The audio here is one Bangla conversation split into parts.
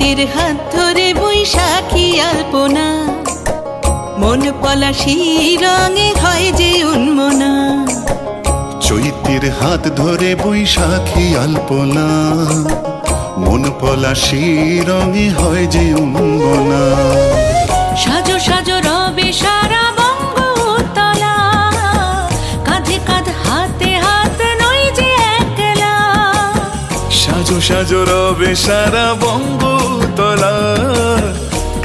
চৈতের হাত ধরে বৈশাখী আলপনা, মন পলাশি রঙে হয় যে উন্মনা। চৈতের হাত ধরে বৈশাখী আলপনা, মন পলাশি রঙে হয় যে উন্মনা। সাজো সাজো রবে সারা বঙ্গতলা, কাঁধে কাঁধ হাতে হাত নই যে একলা। সাজো সাজো রবে সারা বঙ্গতলা,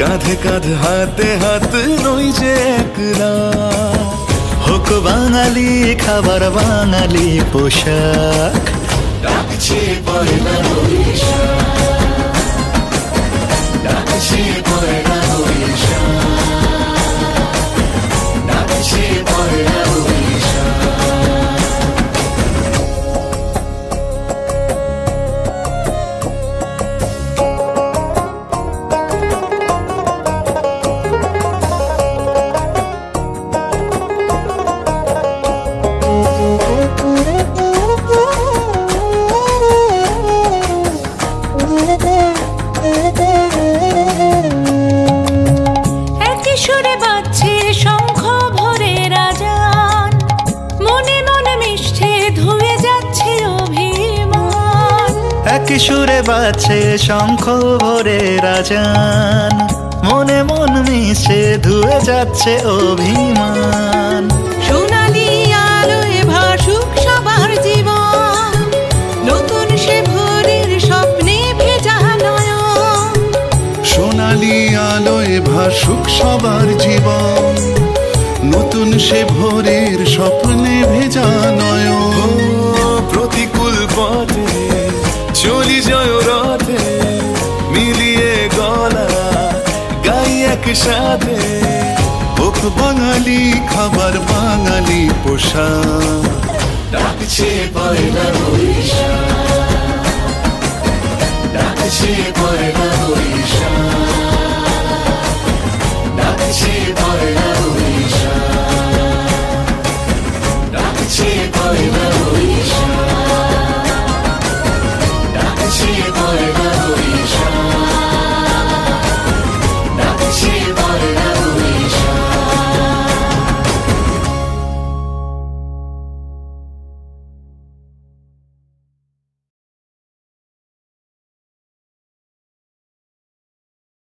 কাঁধে কাঁধ হাতে হাত নই যে একলা। হোক বাঙালি খাবার বাঙালি পোশাক, ডাকছে পয়লা বৈশাখ, ডাকছে পয়লা বৈশাখ, ডাকছে পয়লা বৈশাখ। সুরে বাজছে শঙ্খ ভরে রাজান, মনে মনে মিশছে ধুয়ে যাচ্ছে অভিমান। একই সুরে বাজছে শঙ্খ ভরে রাজান, মনে মন মিশে ধুয়ে যাচ্ছে অভিমান। সোনালি আলোয় ভাসুক সবার জীবন, নতুন সে ভোরের স্বপ্নে ভেজা নয়ন। সোনালি আলোয় ভাসুক সবার জীবন, নতুন সে ভোরের স্বপ্নে ভেজা নয়ন। প্রতিকূল পথে চলি জয় রথে, মিলিয়ে গলা গাই একসাথে। হোক বাঙালি খাবার বাঙালি পোশাক, ডাকছে পয়লা বৈশাখ, ডাকছে পয়লা বৈশাখ, ডাকছে পয়লা বৈশাখ, ডাকছে পয়লা